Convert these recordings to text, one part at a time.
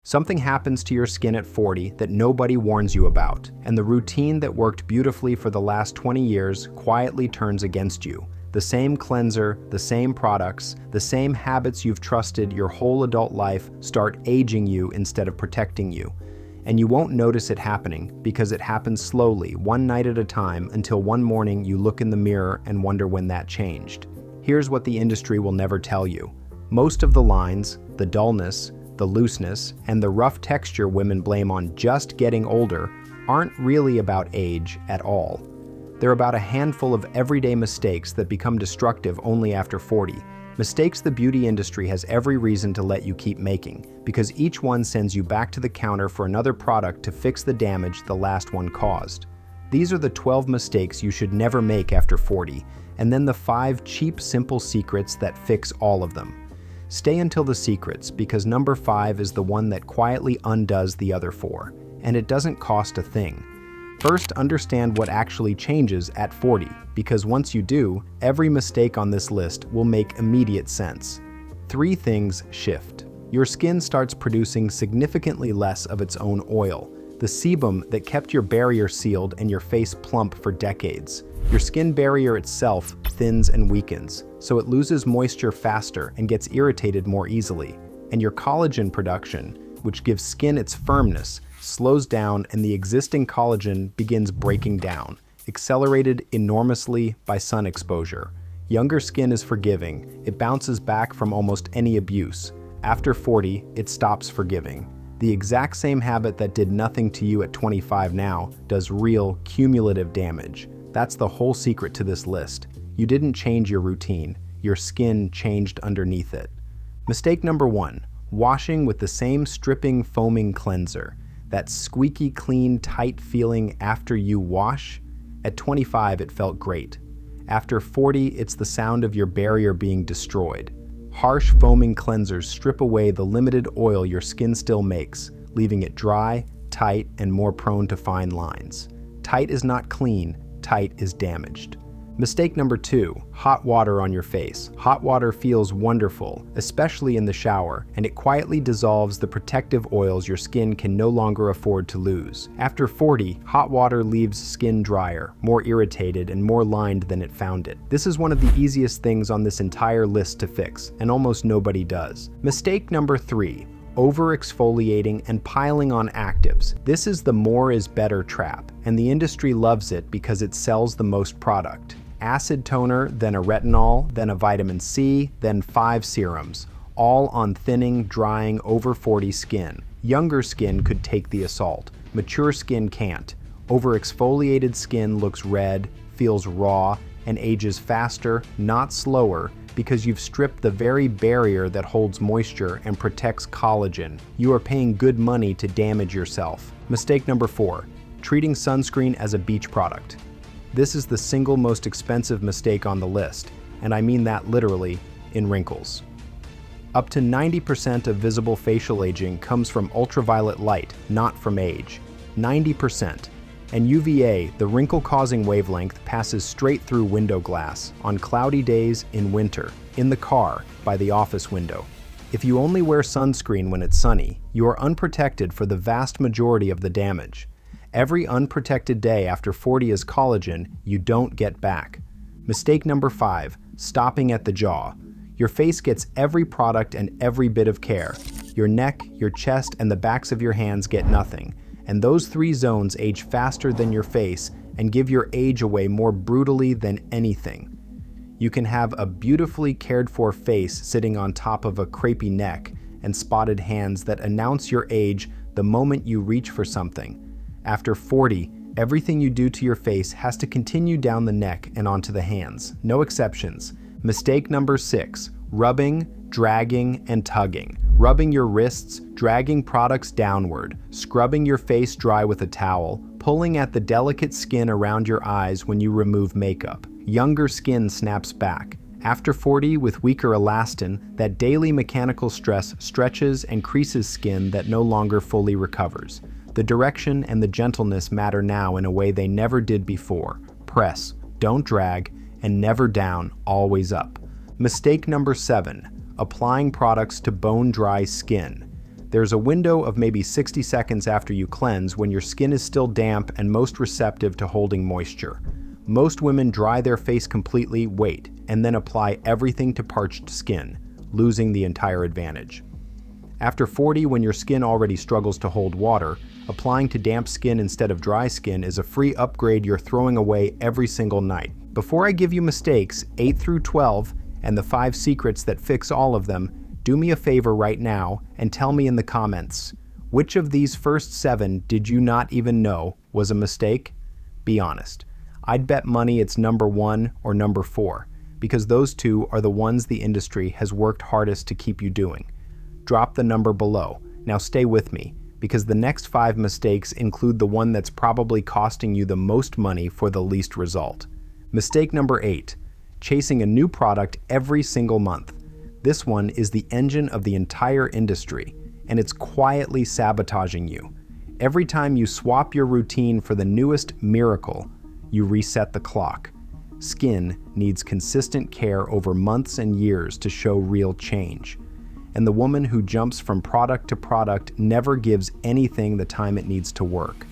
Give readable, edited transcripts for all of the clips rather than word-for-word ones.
Something happens to your skin at 40 that nobody warns you about, and the routine that worked beautifully for the last 20 years quietly turns against you. The same cleanser, the same products, the same habits you've trusted your whole adult life start aging you instead of protecting you. And you won't notice it happening because it happens slowly, one night at a time, until one morning you look in the mirror and wonder when that changed. Here's what the industry will never tell you. Most of the lines, the dullness, the looseness, and the rough texture women blame on just getting older aren't really about age at all. They're about a handful of everyday mistakes that become destructive only after 40. Mistakes the beauty industry has every reason to let you keep making, because each one sends you back to the counter for another product to fix the damage the last one caused. These are the 12 mistakes you should never make after 40, and then the 5 cheap, simple secrets that fix all of them. Stay until the secrets, because number 5 is the one that quietly undoes the other 4, and it doesn't cost a thing. First, understand what actually changes at 40, because once you do, every mistake on this list will make immediate sense. 3 things shift. Your skin starts producing significantly less of its own oil, the sebum that kept your barrier sealed and your face plump for decades. Your skin barrier itself thins and weakens, so it loses moisture faster and gets irritated more easily. And your collagen production, which gives skin its firmness, slows down, and the existing collagen begins breaking down, accelerated enormously by sun exposure. Younger skin is forgiving. It bounces back from almost any abuse. After 40, it stops forgiving. The exact same habit that did nothing to you at 25 now does real, cumulative damage. That's the whole secret to this list. You didn't change your routine. Your skin changed underneath it. Mistake number 1, washing with the same stripping, foaming cleanser. That squeaky clean, tight feeling after you wash? At 25, it felt great. After 40, it's the sound of your barrier being destroyed. Harsh foaming cleansers strip away the limited oil your skin still makes, leaving it dry, tight, and more prone to fine lines. Tight is not clean, tight is damaged. Mistake number 2, hot water on your face. Hot water feels wonderful, especially in the shower, and it quietly dissolves the protective oils your skin can no longer afford to lose. After 40, hot water leaves skin drier, more irritated, and more lined than it found it. This is one of the easiest things on this entire list to fix, and almost nobody does. Mistake number 3, over-exfoliating and piling on actives. This is the more is better trap, and the industry loves it because it sells the most product. Acid toner, then a retinol, then a vitamin C, then 5 serums, all on thinning, drying, over 40 skin. Younger skin could take the assault. Mature skin can't. Over-exfoliated skin looks red, feels raw, and ages faster, not slower, because you've stripped the very barrier that holds moisture and protects collagen. You are paying good money to damage yourself. Mistake number 4, treating sunscreen as a beach product. This is the single most expensive mistake on the list, and I mean that literally, in wrinkles. Up to 90% of visible facial aging comes from ultraviolet light, not from age. 90%. And UVA, the wrinkle-causing wavelength, passes straight through window glass, on cloudy days in winter, in the car, by the office window. If you only wear sunscreen when it's sunny, you are unprotected for the vast majority of the damage. Every unprotected day after 40 is collagen you don't get back. Mistake number 5, stopping at the jaw. Your face gets every product and every bit of care. Your neck, your chest, and the backs of your hands get nothing. And those 3 zones age faster than your face and give your age away more brutally than anything. You can have a beautifully cared for face sitting on top of a crepey neck and spotted hands that announce your age the moment you reach for something. After 40, everything you do to your face has to continue down the neck and onto the hands. No exceptions. Mistake number 6, rubbing, dragging, and tugging. Rubbing your wrists, dragging products downward, scrubbing your face dry with a towel, pulling at the delicate skin around your eyes when you remove makeup. Younger skin snaps back. After 40, with weaker elastin, that daily mechanical stress stretches and creases skin that no longer fully recovers. The direction and the gentleness matter now in a way they never did before. Press, don't drag, and never down, always up. Mistake number 7, applying products to bone-dry skin. There's a window of maybe 60 seconds after you cleanse when your skin is still damp and most receptive to holding moisture. Most women dry their face completely, wait, and then apply everything to parched skin, losing the entire advantage. After 40, when your skin already struggles to hold water, applying to damp skin instead of dry skin is a free upgrade you're throwing away every single night. Before I give you mistakes 8 through 12 and the 5 secrets that fix all of them, do me a favor right now and tell me in the comments, which of these first 7 did you not even know was a mistake? Be honest. I'd bet money it's number 1 or number 4, because those 2 are the ones the industry has worked hardest to keep you doing. Drop the number below. Now stay with me, because the next 5 mistakes include the one that's probably costing you the most money for the least result. Mistake number 8, chasing a new product every single month. This one is the engine of the entire industry, and it's quietly sabotaging you. Every time you swap your routine for the newest miracle, you reset the clock. Skin needs consistent care over months and years to show real change. And the woman who jumps from product to product never gives anything the time it needs to work.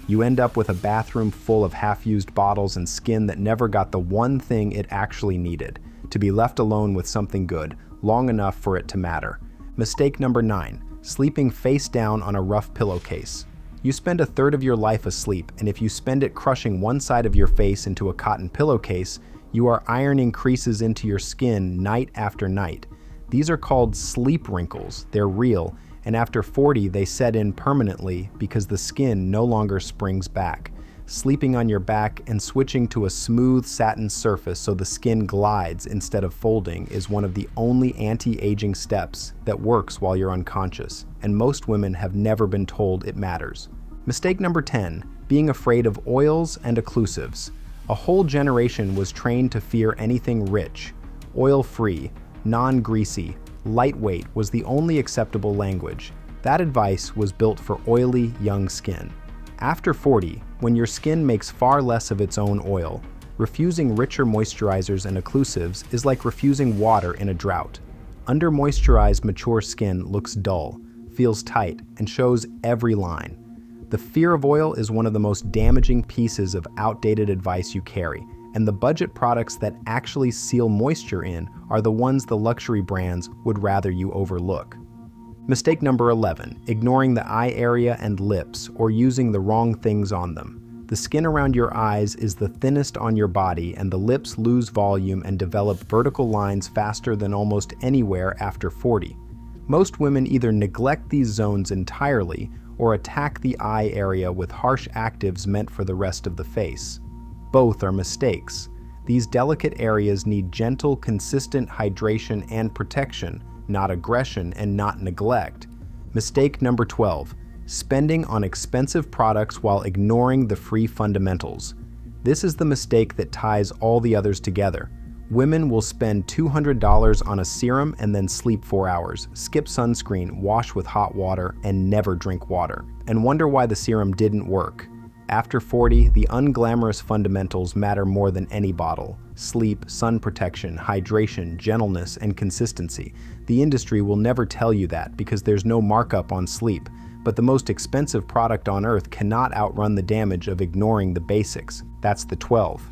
You end up with a bathroom full of half-used bottles and skin that never got the one thing it actually needed, to be left alone with something good, long enough for it to matter. Mistake number 9, sleeping face down on a rough pillowcase. You spend a third of your life asleep, and if you spend it crushing one side of your face into a cotton pillowcase, you are ironing creases into your skin night after night. These are called sleep wrinkles. They're real, and after 40 they set in permanently because the skin no longer springs back. Sleeping on your back and switching to a smooth satin surface so the skin glides instead of folding is one of the only anti-aging steps that works while you're unconscious, and most women have never been told it matters. Mistake number 10, being afraid of oils and occlusives. A whole generation was trained to fear anything rich. Oil-free, non-greasy, lightweight was the only acceptable language. That advice was built for oily, young skin. After 40, when your skin makes far less of its own oil, refusing richer moisturizers and occlusives is like refusing water in a drought. Under-moisturized mature skin looks dull, feels tight, and shows every line. The fear of oil is one of the most damaging pieces of outdated advice you carry, and the budget products that actually seal moisture in are the ones the luxury brands would rather you overlook. Mistake number 11, ignoring the eye area and lips or using the wrong things on them. The skin around your eyes is the thinnest on your body, and the lips lose volume and develop vertical lines faster than almost anywhere after 40. Most women either neglect these zones entirely or attack the eye area with harsh actives meant for the rest of the face. Both are mistakes. These delicate areas need gentle, consistent hydration and protection, not aggression and not neglect. Mistake number 12, spending on expensive products while ignoring the free fundamentals. This is the mistake that ties all the others together. Women will spend $200 on a serum and then sleep 4 hours, skip sunscreen, wash with hot water, and never drink water, and wonder why the serum didn't work. After 40, the unglamorous fundamentals matter more than any bottle. Sleep, sun protection, hydration, gentleness, and consistency. The industry will never tell you that because there's no markup on sleep, but the most expensive product on earth cannot outrun the damage of ignoring the basics. That's the 12.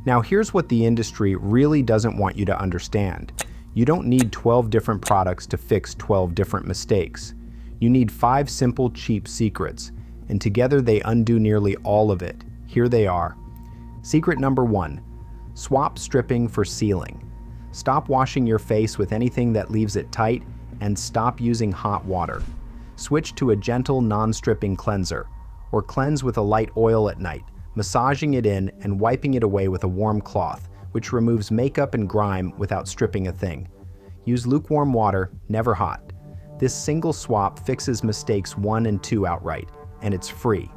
Now here's what the industry really doesn't want you to understand. You don't need 12 different products to fix 12 different mistakes. You need 5 simple, cheap secrets, and together they undo nearly all of it. Here they are. Secret number 1, swap stripping for sealing. Stop washing your face with anything that leaves it tight, and stop using hot water. Switch to a gentle, non-stripping cleanser, or cleanse with a light oil at night, massaging it in and wiping it away with a warm cloth, which removes makeup and grime without stripping a thing. Use lukewarm water, never hot. This single swap fixes mistakes 1 and 2 outright, and it's free.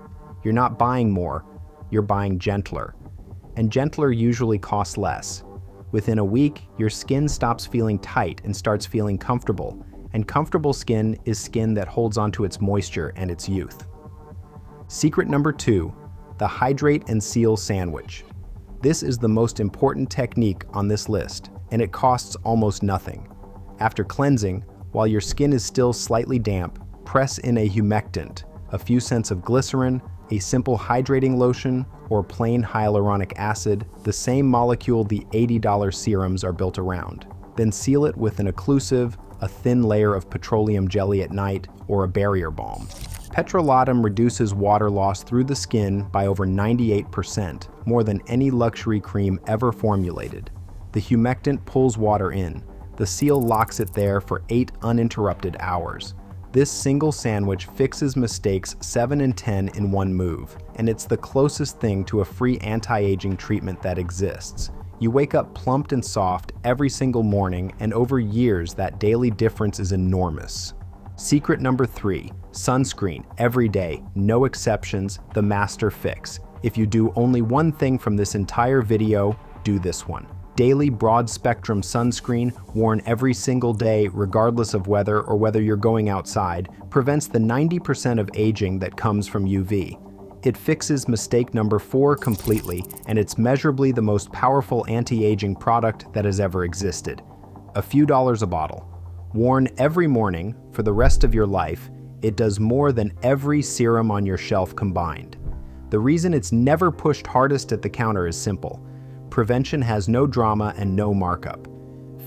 You're not buying more, you're buying gentler. And gentler usually costs less. Within a week, your skin stops feeling tight and starts feeling comfortable, and comfortable skin is skin that holds onto its moisture and its youth. Secret number 2, the hydrate and seal sandwich. This is the most important technique on this list, and it costs almost nothing. After cleansing, while your skin is still slightly damp, Press in a humectant, a few cents of glycerin, a simple hydrating lotion, or plain hyaluronic acid, the same molecule the $80 serums are built around. Then seal it with an occlusive, a thin layer of petroleum jelly at night, or a barrier balm. Petrolatum reduces water loss through the skin by over 98%, more than any luxury cream ever formulated. The humectant pulls water in. The seal locks it there for 8 uninterrupted hours. This single sandwich fixes mistakes 7 in 10 in one move, and it's the closest thing to a free anti-aging treatment that exists. You wake up plumped and soft every single morning, and over years that daily difference is enormous. Secret number 3, sunscreen every day, no exceptions, the master fix. If you do only one thing from this entire video, do this one. Daily broad-spectrum sunscreen, worn every single day regardless of weather or whether you're going outside, prevents the 90% of aging that comes from UV. It fixes mistake number 4 completely, and it's measurably the most powerful anti-aging product that has ever existed. A few dollars a bottle. Worn every morning for the rest of your life, it does more than every serum on your shelf combined. The reason it's never pushed hardest at the counter is simple. Prevention has no drama and no markup.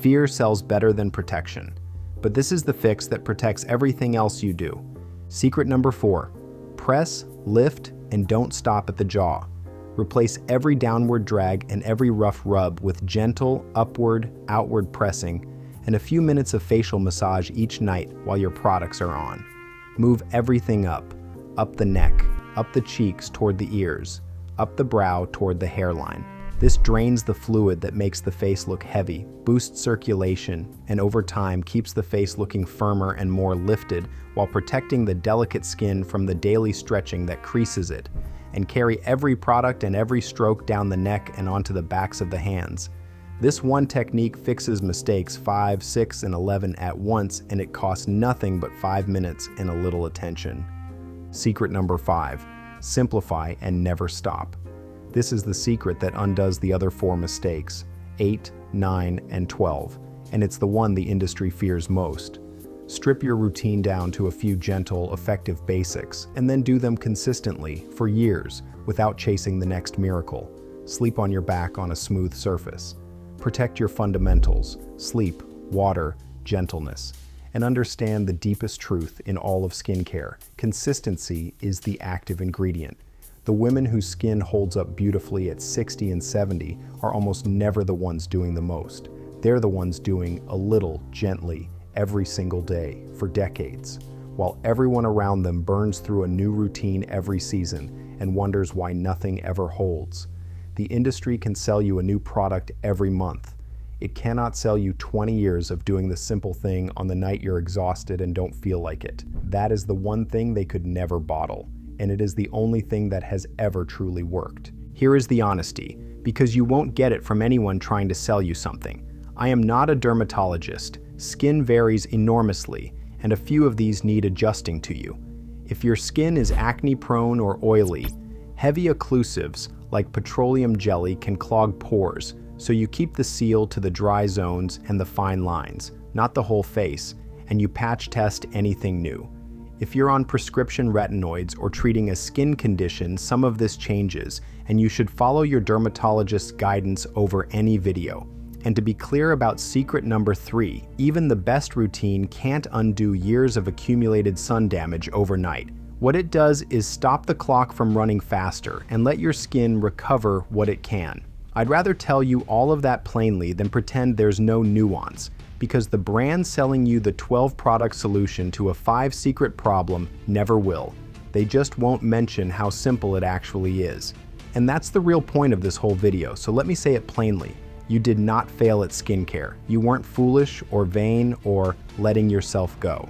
Fear sells better than protection. But this is the fix that protects everything else you do. Secret number 4, press, lift, and don't stop at the jaw. Replace every downward drag and every rough rub with gentle, upward, outward pressing, and a few minutes of facial massage each night while your products are on. Move everything up the neck, up the cheeks toward the ears, up the brow toward the hairline. This drains the fluid that makes the face look heavy, boosts circulation, and over time keeps the face looking firmer and more lifted while protecting the delicate skin from the daily stretching that creases it. And carry every product and every stroke down the neck and onto the backs of the hands. This one technique fixes mistakes 5, 6, and 11 at once, and it costs nothing but 5 minutes and a little attention. Secret number 5, simplify and never stop. This is the secret that undoes the other 4 mistakes, 8, 9, and 12, and it's the one the industry fears most. Strip your routine down to a few gentle, effective basics, and then do them consistently for years without chasing the next miracle. Sleep on your back on a smooth surface. Protect your fundamentals, sleep, water, gentleness, and understand the deepest truth in all of skincare. Consistency is the active ingredient. The women whose skin holds up beautifully at 60 and 70 are almost never the ones doing the most. They're the ones doing a little gently every single day for decades, while everyone around them burns through a new routine every season and wonders why nothing ever holds. The industry can sell you a new product every month. It cannot sell you 20 years of doing the simple thing on the night you're exhausted and don't feel like it. That is the one thing they could never bottle, and it is the only thing that has ever truly worked. Here is the honesty, because you won't get it from anyone trying to sell you something. I am not a dermatologist. Skin varies enormously, and a few of these need adjusting to you. If your skin is acne-prone or oily, heavy occlusives like petroleum jelly can clog pores, so you keep the seal to the dry zones and the fine lines, not the whole face, and you patch test anything new. If you're on prescription retinoids or treating a skin condition, some of this changes, and you should follow your dermatologist's guidance over any video. And to be clear about secret number 3, even the best routine can't undo years of accumulated sun damage overnight. What it does is stop the clock from running faster and let your skin recover what it can. I'd rather tell you all of that plainly than pretend there's no nuance, because the brand selling you the 12-product solution to a 5-secret problem never will. They just won't mention how simple it actually is. And that's the real point of this whole video, so let me say it plainly. You did not fail at skincare. You weren't foolish or vain or letting yourself go.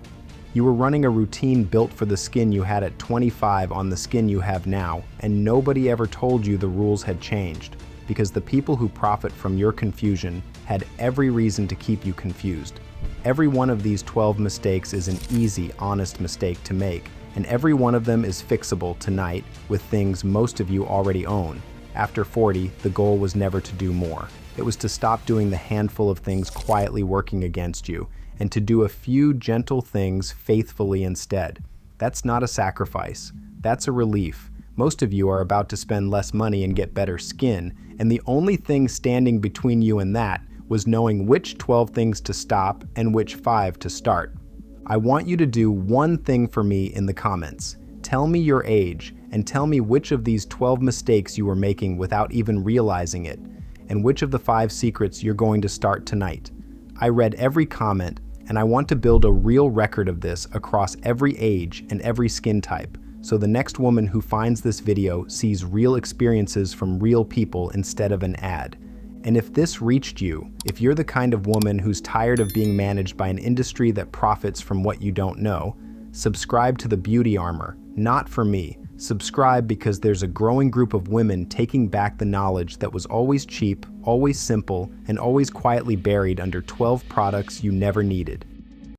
You were running a routine built for the skin you had at 25 on the skin you have now, and nobody ever told you the rules had changed, because the people who profit from your confusion had every reason to keep you confused. Every one of these 12 mistakes is an easy, honest mistake to make, and every one of them is fixable tonight with things most of you already own. After 40, the goal was never to do more. It was to stop doing the handful of things quietly working against you and to do a few gentle things faithfully instead. That's not a sacrifice. That's a relief. Most of you are about to spend less money and get better skin, and the only thing standing between you and that was knowing which 12 things to stop and which 5 to start. I want you to do one thing for me in the comments. Tell me your age and tell me which of these 12 mistakes you were making without even realizing it, and which of the 5 secrets you're going to start tonight. I read every comment, and I want to build a real record of this across every age and every skin type, so the next woman who finds this video sees real experiences from real people instead of an ad. And if this reached you, if you're the kind of woman who's tired of being managed by an industry that profits from what you don't know, subscribe to the Beauty Armor, not for me. Subscribe because there's a growing group of women taking back the knowledge that was always cheap, always simple, and always quietly buried under 12 products you never needed.